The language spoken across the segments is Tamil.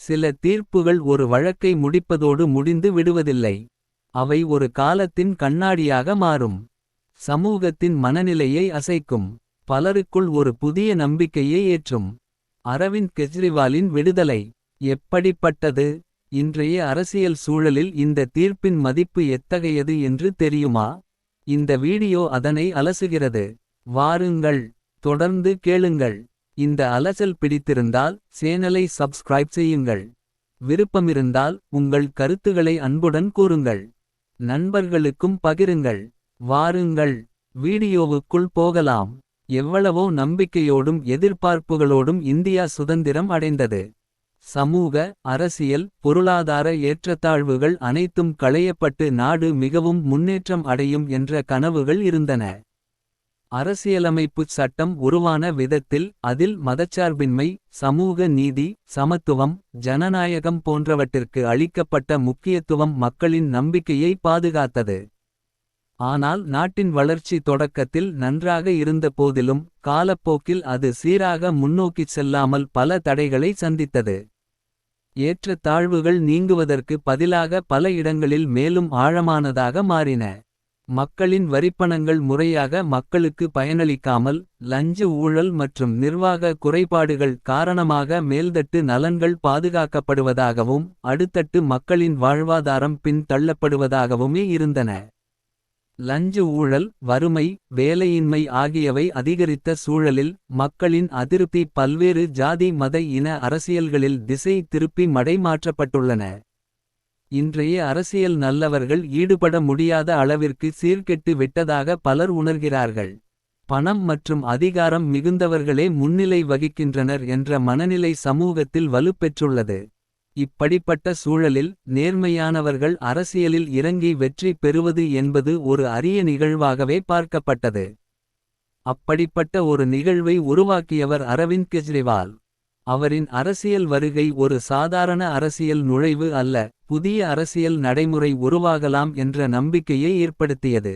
சில தீர்ப்புகள் ஒரு வழக்கை முடிப்பதோடு முடிந்து விடுவதில்லை. அவை ஒரு காலத்தின் கண்ணாடியாக மாறும். சமூகத்தின் மனநிலையை அசைக்கும். பலருக்குள் ஒரு புதிய நம்பிக்கையை ஏற்றும். அரவிந்த் கெஜ்ரிவாலின் விடுதலை எப்படிப்பட்டது? இன்றைய அரசியல் சூழலில் இந்த தீர்ப்பின் மதிப்பு எத்தகையது என்று தெரியுமா? இந்த வீடியோ அதனை அலசுகிறது. வாருங்கள், தொடர்ந்து கேளுங்கள். இந்த அலசல் பிடித்திருந்தால் சேனலை சப்ஸ்கிரைப் செய்யுங்கள். விருப்பமிருந்தால் உங்கள் கருத்துகளை அன்புடன் கூறுங்கள். நண்பர்களுக்கும் பகிருங்கள். வாருங்கள், வீடியோவுக்குள் போகலாம். எவ்வளவோ நம்பிக்கையோடும் எதிர்பார்ப்புகளோடும் இந்தியா சுதந்திரம் அடைந்தது. சமூக, அரசியல், பொருளாதார ஏற்றத்தாழ்வுகள் அனைத்தும் களையப்பட்டு நாடு மிகவும் முன்னேற்றம் அடையும் என்ற கனவுகள் இருந்தன. அரசியலமைப்புச் சட்டம் உருவான விதத்தில் அதில் மதச்சார்பின்மை, சமூக நீதி, சமத்துவம், ஜனநாயகம் போன்றவற்றிற்கு அளிக்கப்பட்ட முக்கியத்துவம் மக்களின் நம்பிக்கையை பாதுகாத்தது. ஆனால் நாட்டின் வளர்ச்சி தொடக்கத்தில் நன்றாக இருந்த போதிலும் காலப்போக்கில் அது சீராக முன்னோக்கிச் செல்லாமல் பல தடைகளை சந்தித்தது. ஏற்ற தாழ்வுகள் நீங்குவதற்கு பதிலாக பல இடங்களில் மேலும் ஆழமானதாக மாறின. மக்களின் வரிப்பணங்கள் முறையாக மக்களுக்கு பயனளிக்காமல், லஞ்ச ஊழல் மற்றும் நிர்வாக குறைபாடுகள் காரணமாக மேல்தட்டு நலன்கள் பாதுகாக்கப்படுவதாகவும் அடித்தட்டு மக்களின் வாழ்வாதாரம் பின் தள்ளப்படுவதாகவுமே இருந்தன. லஞ்ச ஊழல், வறுமை, வேலையின்மை ஆகியவை அதிகரித்த சூழலில் மக்களின் அதிருப்தி பல்வேறு ஜாதி மத இன அரசியல்களில் திசை திருப்பி மடைமாற்றப்பட்டுள்ளன. இன்றைய அரசியல் நல்லவர்கள் ஈடுபட முடியாத அளவிற்கு சீர்கெட்டு விட்டதாக பலர் உணர்கிறார்கள். பணம் மற்றும் அதிகாரம் மிகுந்தவர்களே முன்னிலை வகிக்கின்றனர் என்ற மனநிலை சமூகத்தில் வலுப்பெற்றுள்ளது. இப்படிப்பட்ட சூழலில் நேர்மையானவர்கள் அரசியலில் இறங்கி வெற்றி பெறுவது என்பது ஒரு அரிய நிகழ்வாகவே பார்க்கப்பட்டது. அப்படிப்பட்ட ஒரு நிகழ்வை உருவாக்கியவர் அரவிந்த் கெஜ்ரிவால். அவரின் அரசியல் வருகை ஒரு சாதாரண அரசியல் நுழைவு அல்ல, புதிய அரசியல் நடைமுறை உருவாகலாம் என்ற நம்பிக்கையை ஏற்படுத்தியது.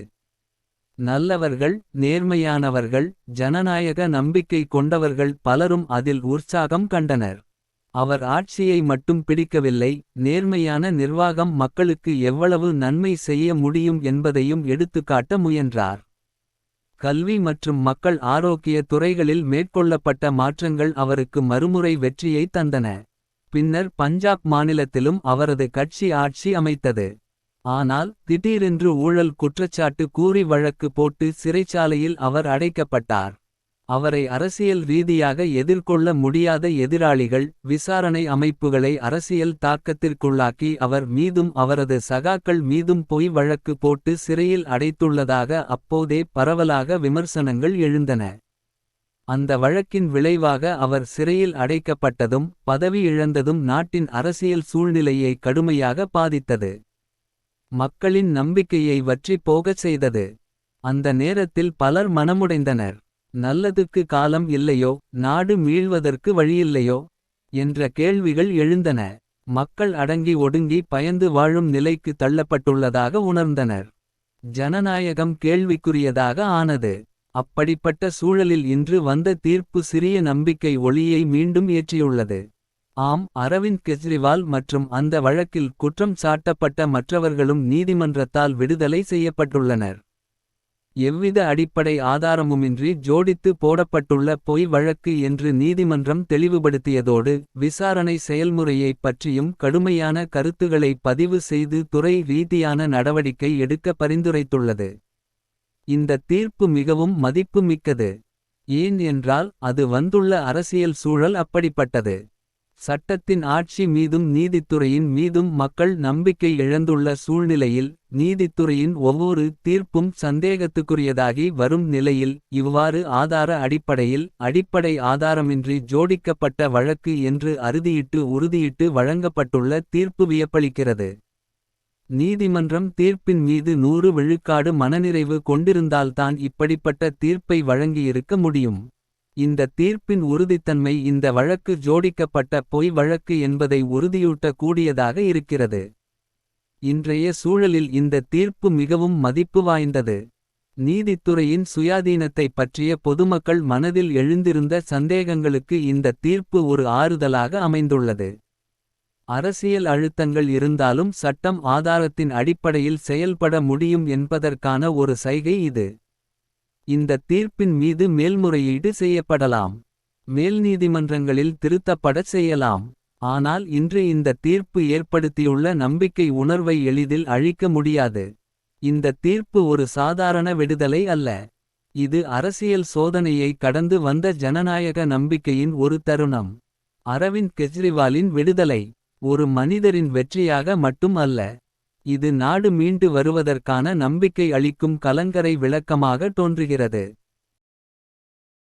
நல்லவர்கள், நேர்மையானவர்கள், ஜனநாயக நம்பிக்கை கொண்டவர்கள் பலரும் அதில் உற்சாகம் கண்டனர். அவர் ஆட்சியை மட்டும் பிடிக்கவில்லை, நேர்மையான நிர்வாகம் மக்களுக்கு எவ்வளவு நன்மை செய்ய முடியும் என்பதையும் எடுத்துக்காட்ட முயன்றார். கல்வி மற்றும் மக்கள் ஆரோக்கிய துறைகளில் மேற்கொள்ளப்பட்ட மாற்றங்கள் அவருக்கு மறுமுறை வெற்றியை தந்தன. பின்னர் பஞ்சாப் மாநிலத்திலும் அவரது கட்சி ஆட்சி அமைத்தது. ஆனால் திடீரென்று ஊழல் குற்றச்சாட்டு கூறி வழக்கு போட்டு சிறைச்சாலையில் அவர் அடைக்கப்பட்டார். அவரை அரசியல் ரீதியாக எதிர்கொள்ள முடியாத எதிராளிகள், விசாரணை அமைப்புகளை அரசியல் தாக்கத்திற்குள்ளாக்கி அவர் மீதும் அவரது சகாக்கள் மீதும் பொய் வழக்கு போட்டு சிறையில் அடைத்துள்ளதாக அப்போதே பரவலாக விமர்சனங்கள் எழுந்தன. அந்த வழக்கின் விளைவாக அவர் சிறையில் அடைக்கப்பட்டதும் பதவி இழந்ததும் நாட்டின் அரசியல் சூழ்நிலையை கடுமையாக பாதித்தது. மக்களின் நம்பிக்கையை வற்றி போகச் செய்தது. அந்த நேரத்தில் பலர் மனமுடைந்தனர். நல்லதுக்கு காலம் இல்லையோ, நாடு மீள்வதற்கு வழியில்லையோ என்ற கேள்விகள் எழுந்தன. மக்கள் அடங்கி ஒடுங்கி பயந்து வாழும் நிலைக்கு தள்ளப்பட்டுள்ளதாக உணர்ந்தனர். ஜனநாயகம் கேள்விக்குரியதாக ஆனது. அப்படிப்பட்ட சூழலில் இன்று வந்த தீர்ப்பு சிறிய நம்பிக்கை ஒளியை மீண்டும் ஏற்றியுள்ளது. ஆம், அரவிந்த் கெஜ்ரிவால் மற்றும் அந்த வழக்கில் குற்றம் சாட்டப்பட்ட மற்றவர்களும் நீதிமன்றத்தால் விடுதலை செய்யப்பட்டுள்ளனர். எவ்வித அடிப்படை ஆதாரமுமின்றி ஜோடித்து போடப்பட்டுள்ள பொய் வழக்கு என்று நீதிமன்றம் தெளிவுபடுத்தியதோடு விசாரணை செயல்முறையைப் பற்றியும் கடுமையான கருத்துகளை பதிவு செய்து துறை ரீதியான நடவடிக்கை எடுக்க பரிந்துரைத்துள்ளது. இந்த தீர்ப்பு மிகவும் மதிப்புமிக்கது. ஏன் என்றால் அது வந்துள்ள அரசியல் சூழல் அப்படிப்பட்டது. சட்டத்தின் ஆட்சி மீதும் நீதித்துறையின் மீதும் மக்கள் நம்பிக்கை இழந்துள்ள சூழ்நிலையில் நீதித்துறையின் ஒவ்வொரு தீர்ப்பும் சந்தேகத்துக்குரியதாகி வரும் நிலையில் இவ்வாறு ஆதார அடிப்படையில் அடிப்படை ஆதாரமின்றி ஜோடிக்கப்பட்ட வழக்கு என்று உறுதியிட்டு வழங்கப்பட்டுள்ள தீர்ப்பு வியப்பளிக்கிறது. நீதிமன்றம் தீர்ப்பின் மீது 100 விழுக்காடு மனநிறைவு கொண்டிருந்தால்தான் இப்படிப்பட்ட தீர்ப்பை வழங்கியிருக்க முடியும். இந்த தீர்ப்பின் உறுதித்தன்மை இந்த வழக்கு ஜோடிக்கப்பட்ட பொய் வழக்கு என்பதை உறுதியூட்ட கூடியதாக இருக்கிறது. இன்றைய சூழலில் இந்த தீர்ப்பு மிகவும் மதிப்பு வாய்ந்தது. நீதித்துறையின் சுயாதீனத்தைப் பற்றிய பொதுமக்கள் மனதில் எழுந்திருந்த சந்தேகங்களுக்கு இந்த தீர்ப்பு ஒரு ஆறுதலாக அமைந்துள்ளது. அரசியல் அழுத்தங்கள் இருந்தாலும் சட்டம் ஆதாரத்தின் அடிப்படையில் செயல்பட முடியும் என்பதற்கான ஒரு சைகை இது. இந்த தீர்ப்பின் மீது மேல்முறையீடு செய்யப்படலாம். மேல் நீதிமன்றங்களில் திருத்தப்படச் செய்யலாம். ஆனால் இன்று இந்த தீர்ப்பு ஏற்படுத்தியுள்ள நம்பிக்கை உணர்வை எளிதில் அழிக்க முடியாது. இந்த தீர்ப்பு ஒரு சாதாரண விடுதலை அல்ல. இது அரசியல் சோதனையை கடந்து வந்த ஜனநாயக நம்பிக்கையின் ஒரு தருணம். அரவிந்த் கெஜ்ரிவாலின் விடுதலை ஒரு மனிதரின் வெற்றியாக மட்டும் அல்ல. இது நாடு மீண்டு வருவதற்கான நம்பிக்கை அளிக்கும் கலங்கரை விளக்கமாக தோன்றுகிறது.